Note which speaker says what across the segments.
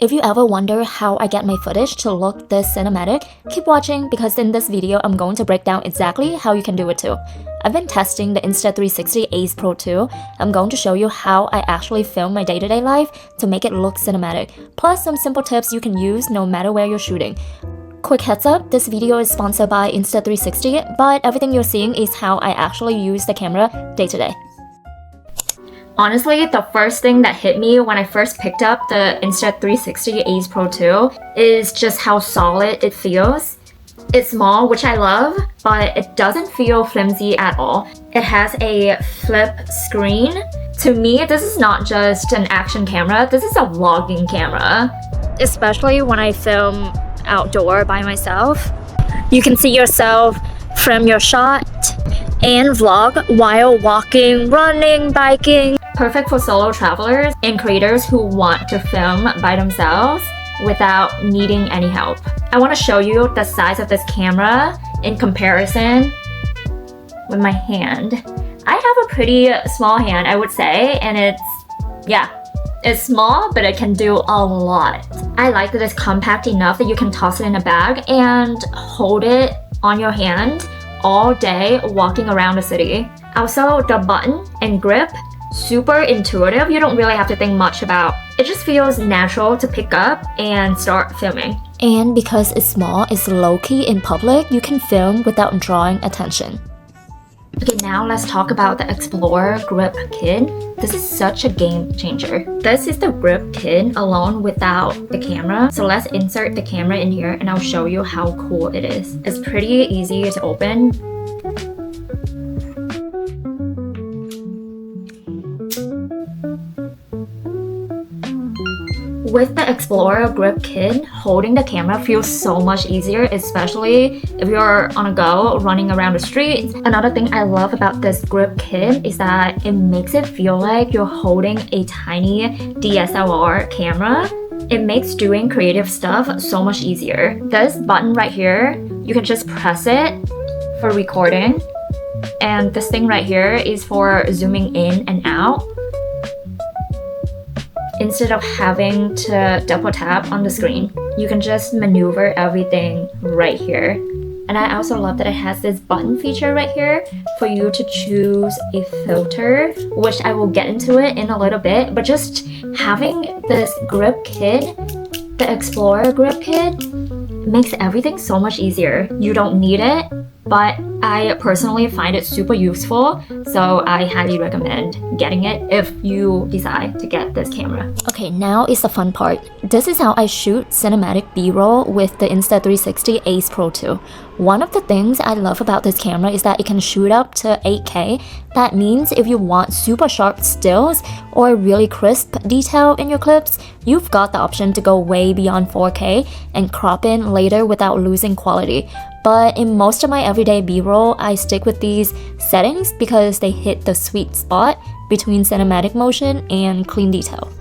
Speaker 1: If you ever wonder how I get my footage to look this cinematic, keep watching because in this video I'm going to break down exactly how you can do it too. I've been testing the Insta360 Ace Pro too. I'm going to show you how I actually film my day-to-day life to make it look cinematic, plus some simple tips you can use no matter where you're shooting. Quick heads up, this video is sponsored by Insta360, but everything you're seeing is how I actually use the camera day to day. Honestly, the first thing that hit me when I first picked up the Insta360 Ace Pro 2 is just how solid it feels. It's small, which I love, but it doesn't feel flimsy at all. It has a flip screen. To me, this is not just an action camera, this is a vlogging camera. Especially when I film outdoor by myself. You can see yourself from your shot and vlog while walking, running, biking. Perfect for solo travelers and creators who want to film by themselves without needing any help. I want to show you the size of this camera in comparison with my hand. I have a pretty small hand, I would say, and it's small, but it can do a lot. I like that it's compact enough that you can toss it in a bag and hold it on your hand all day walking around the city. Also, the button and grip, super intuitive. You don't really have to think much about. It just feels natural to pick up and start filming. And because it's small, it's low-key in public, you can film without drawing attention. Okay, now let's talk about the Explorer Grip Kit. This is such a game changer. This is the grip kit alone without the camera. So let's insert the camera in here and I'll show you how cool it is. It's pretty easy to open. With the Explorer Grip Kit, holding the camera feels so much easier, especially if you're on a go, running around the streets. Another thing I love about this grip kit is that it makes it feel like you're holding a tiny DSLR camera. It makes doing creative stuff so much easier. This button right here, you can just press it for recording. And this thing right here is for zooming in and out, instead of having to double tap on the screen. You can just maneuver everything right here. And I also love that it has this button feature right here for you to choose a filter, which I will get into it in a little bit. But just having this grip kit, the Explorer Grip Kit, makes everything so much easier. You don't need it, but I personally find it super useful, so I highly recommend getting it if you decide to get this camera. Okay, now is the fun part. This is how I shoot cinematic B-roll with the Insta360 Ace Pro 2. One of the things I love about this camera is that it can shoot up to 8K. That means if you want super sharp stills or really crisp detail in your clips, you've got the option to go way beyond 4K and crop in later without losing quality. But in most of my everyday B-roll, I stick with these settings because they hit the sweet spot between cinematic motion and clean detail.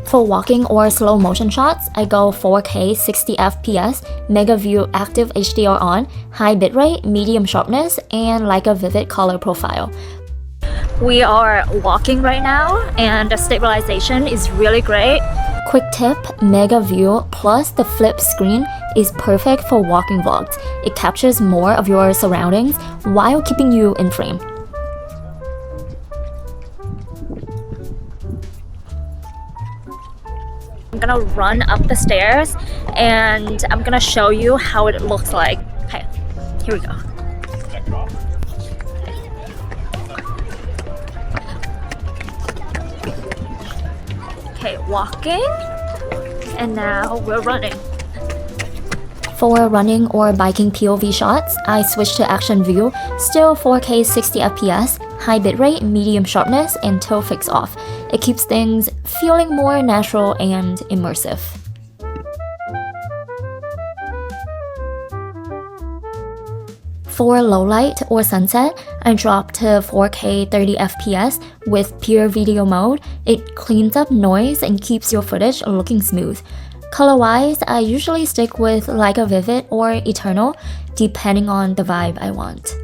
Speaker 1: For walking or slow motion shots, I go 4K 60 FPS, Mega View Active HDR on, high bitrate, medium sharpness, and like a vivid color profile. We are walking right now and the stabilization is really great. Quick tip, Mega View plus the flip screen is perfect for walking vlogs. It captures more of your surroundings while keeping you in frame. I'm gonna run up the stairs and I'm gonna show you how it looks like. Okay, here we go. Okay, walking, and now we're running. For running or biking POV shots, I switch to action view, still 4K 60 FPS, high bitrate, medium sharpness, and tilt fix off. It keeps things feeling more natural and immersive. For low light or sunset, I drop to 4K 30 FPS with pure video mode. It cleans up noise and keeps your footage looking smooth. Color-wise, I usually stick with Leica Vivid or Eternal, depending on the vibe I want.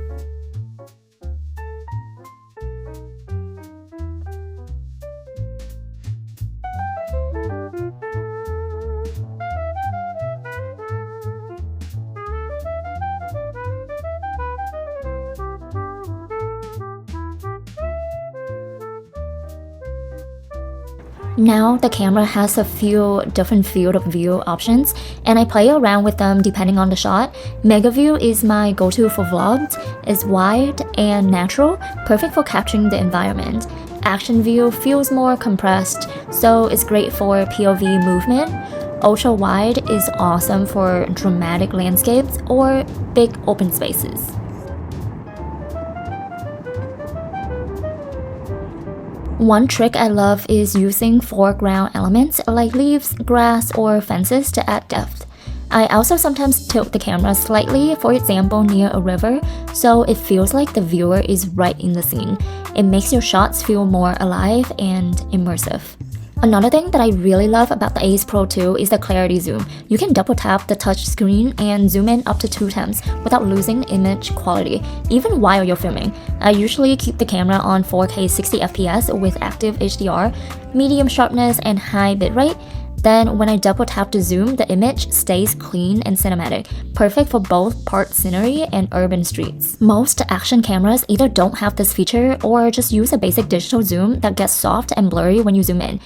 Speaker 1: Now the camera has a few different field of view options and I play around with them depending on the shot. Mega view is my go-to for vlogs. It's wide and natural, perfect for capturing the environment. Action view feels more compressed, so it's great for POV movement. Ultra wide is awesome for dramatic landscapes or big open spaces. One trick I love is using foreground elements like leaves, grass, or fences to add depth. I also sometimes tilt the camera slightly, for example near a river, so it feels like the viewer is right in the scene. It makes your shots feel more alive and immersive. Another thing that I really love about the Ace Pro 2 is the clarity zoom. You can double tap the touch screen and zoom in up to 2 times without losing image quality, even while you're filming. I usually keep the camera on 4K 60 FPS with active HDR, medium sharpness, and high bitrate. Then when I double tap to zoom, the image stays clean and cinematic, perfect for both park scenery and urban streets. Most action cameras either don't have this feature or just use a basic digital zoom that gets soft and blurry when you zoom in.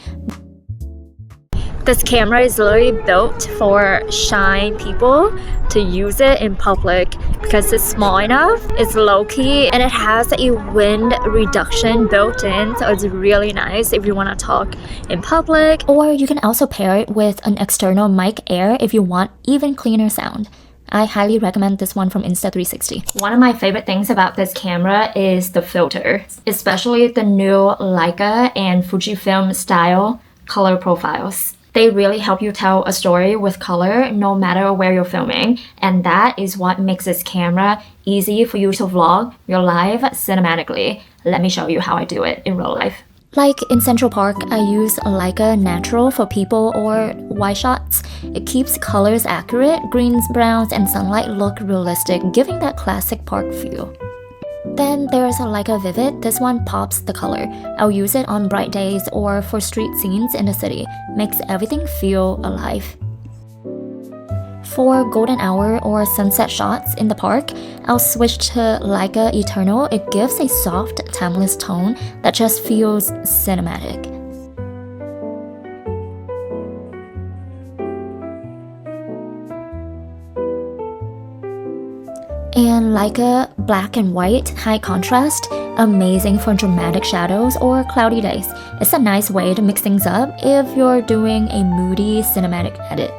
Speaker 1: This camera is literally built for shy people to use it in public because it's small enough, it's low-key, and it has a wind reduction built in, so it's really nice if you want to talk in public. Or you can also pair it with an external mic Air if you want even cleaner sound. I highly recommend this one from Insta360. One of my favorite things about this camera is the filter, especially the new Leica and Fujifilm style color profiles. They really help you tell a story with color no matter where you're filming, and that is what makes this camera easy for you to vlog your life cinematically. Let me show you how I do it in real life. Like in Central Park, I use Leica Natural for people or wide shots. It keeps colors accurate, greens, browns, and sunlight look realistic, giving that classic park feel. Then there's a Leica Vivid. This one pops the color. I'll use it on bright days or for street scenes in the city. Makes everything feel alive. For golden hour or sunset shots in the park, I'll switch to Leica Eternal. It gives a soft, timeless tone that just feels cinematic. And Leica Black and White High Contrast, amazing for dramatic shadows or cloudy days. It's a nice way to mix things up if you're doing a moody cinematic edit.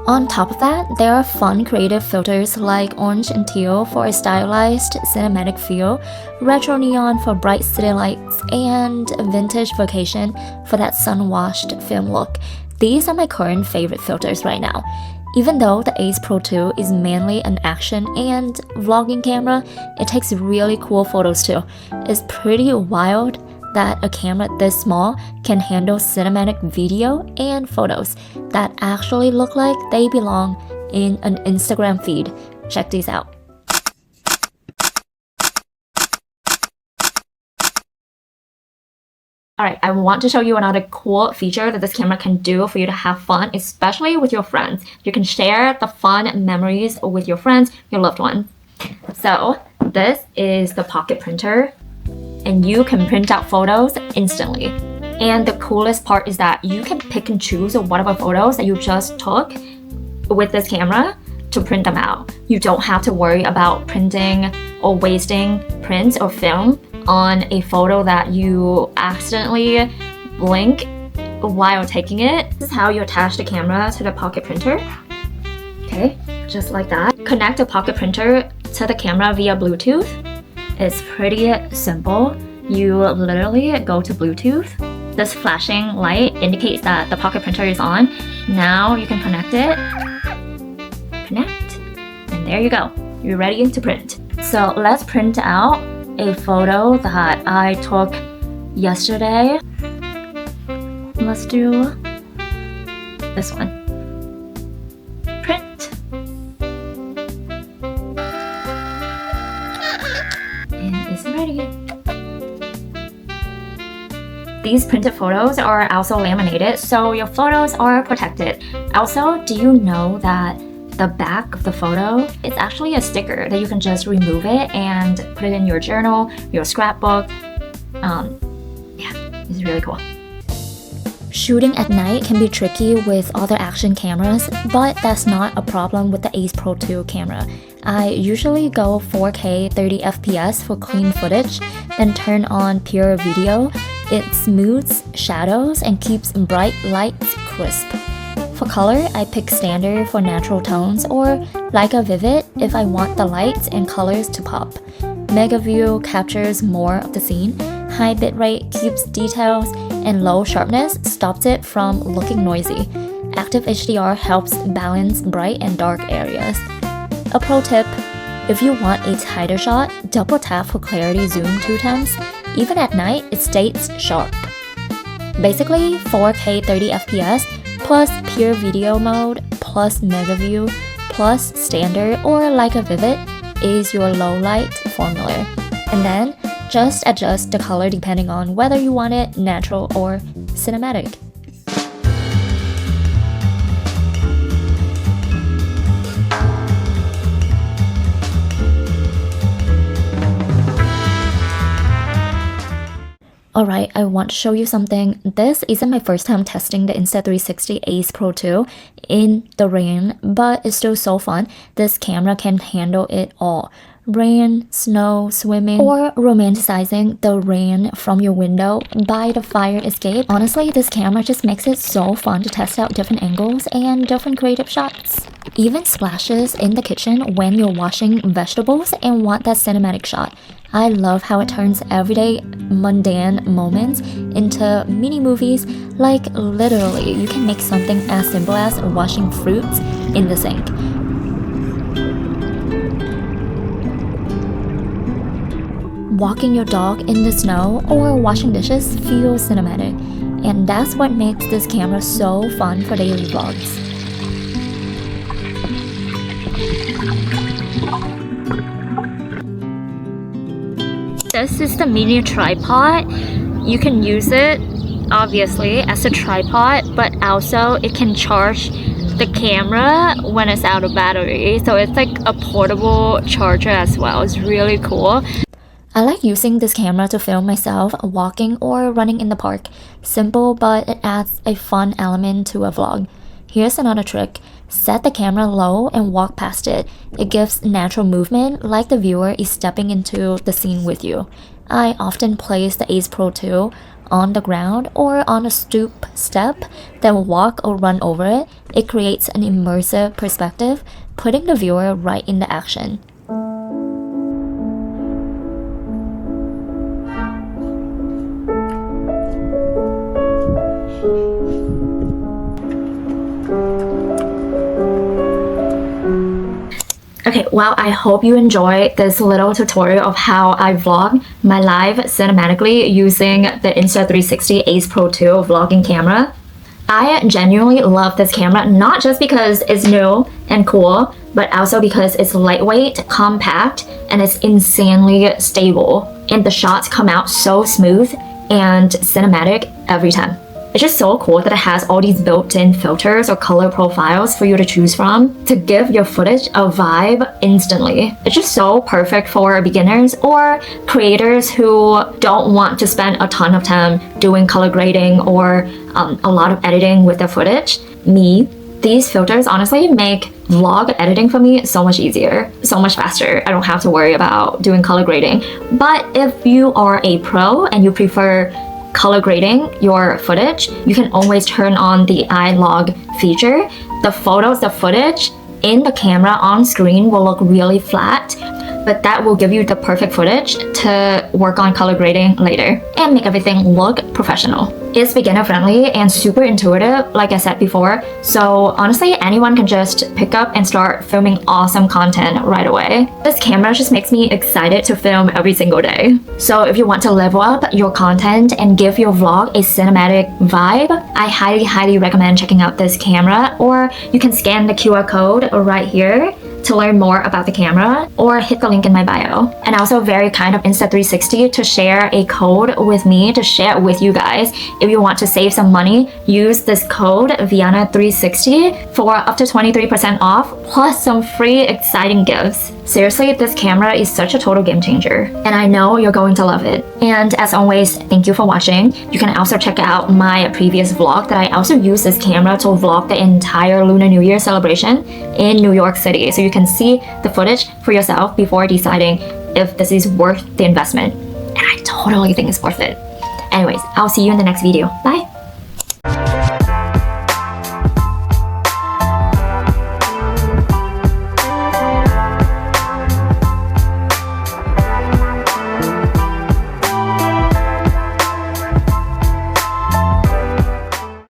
Speaker 1: On top of that, there are fun creative filters like orange and teal for a stylized cinematic feel, retro neon for bright city lights, and vintage vacation for that sun-washed film look. These are my current favorite filters right now. Even though the Ace Pro 2 is mainly an action and vlogging camera, it takes really cool photos too. It's pretty wild that a camera this small can handle cinematic video and photos that actually look like they belong in an Instagram feed. Check these out. Alright, I want to show you another cool feature that this camera can do for you to have fun, especially with your friends. You can share the fun memories with your friends, your loved ones. So, this is the pocket printer, and you can print out photos instantly. And the coolest part is that you can pick and choose whatever photos that you just took with this camera to print them out. You don't have to worry about printing or wasting prints or film on a photo that you accidentally blink while taking it. This is how you attach the camera to the pocket printer. Okay, just like that. Connect the pocket printer to the camera via Bluetooth. It's pretty simple. You literally go to Bluetooth. This flashing light indicates that the pocket printer is on. Now you can connect it. Connect. And there you go. You're ready to print. So let's print out a photo that I took yesterday. Let's do this one. Print. And it's ready. These printed photos are also laminated, so your photos are protected. Also, do you know that the back of the photo, it's actually a sticker that you can just remove it and put it in your journal, your scrapbook, Yeah, it's really cool. Shooting at night can be tricky with other action cameras, but that's not a problem with the Ace Pro 2 camera. I usually go 4K 30 FPS for clean footage, then turn on pure video. It smooths shadows and keeps bright lights crisp. For color, I pick standard for natural tones or Leica Vivid if I want the lights and colors to pop. Mega View captures more of the scene. High bitrate keeps details, and low sharpness stops it from looking noisy. Active HDR helps balance bright and dark areas. A pro tip: if you want a tighter shot, double tap for clarity zoom 2 times. Even at night, it stays sharp. Basically, 4K 30 FPS plus pure video mode plus Mega View plus standard or Leica Vivid is your low light formula. And then just adjust the color depending on whether you want it natural or cinematic. Alright, I want to show you something. This isn't my first time testing the Insta360 Ace Pro 2 in the rain, but it's still so fun. This camera can handle it all. Rain, snow, swimming, or romanticizing the rain from your window by the fire escape. Honestly, this camera just makes it so fun to test out different angles and different creative shots. Even splashes in the kitchen when you're washing vegetables and want that cinematic shot. I love how it turns everyday mundane moments into mini movies. Like literally, you can make something as simple as washing fruits in the sink. Walking your dog in the snow or washing dishes feels cinematic, and that's what makes this camera so fun for daily vlogs. This is the mini tripod. You can use it obviously as a tripod, but also it can charge the camera when it's out of battery, so it's like a portable charger as well. It's really cool. I like using this camera to film myself walking or running in the park. Simple, but it adds a fun element to a vlog. Here's another trick. Set the camera low and walk past it. It gives natural movement, like the viewer is stepping into the scene with you. I often place the Ace Pro 2 on the ground or on a stoop step, then walk or run over it. It creates an immersive perspective, putting the viewer right in the action. Okay, well, I hope you enjoyed this little tutorial of how I vlog my life cinematically using the Insta360 Ace Pro 2 vlogging camera. I genuinely love this camera, not just because it's new and cool, but also because it's lightweight, compact, and it's insanely stable. And the shots come out so smooth and cinematic every time. It's just so cool that it has all these built-in filters or color profiles for you to choose from to give your footage a vibe instantly. It's just so perfect for beginners or creators who don't want to spend a ton of time doing color grading or a lot of editing with their footage. These filters honestly make vlog editing for me so much easier, so much faster. I don't have to worry about doing color grading. But if you are a pro and you prefer color grading your footage, you can always turn on the iLog feature. The footage in the camera on screen will look really flat, but that will give you the perfect footage to work on color grading later and make everything look professional. It's beginner friendly and super intuitive, like I said before, so honestly anyone can just pick up and start filming awesome content right away. This camera just makes me excited to film every single day. So if you want to level up your content and give your vlog a cinematic vibe, I highly recommend checking out this camera, or you can scan the QR code right here to learn more about the camera, or hit the link in my bio. And also very kind of Insta360 to share a code with me to share with you guys. If you want to save some money, use this code Viana360 for up to 23% off plus some free exciting gifts. Seriously, this camera is such a total game changer, and I know you're going to love it. And as always, thank you for watching. You can also check out my previous vlog that I also used this camera to vlog the entire Lunar New Year celebration in New York City, so you can see the footage for yourself before deciding if this is worth the investment. And I totally think it's worth it. Anyways, I'll see you in the next video. Bye!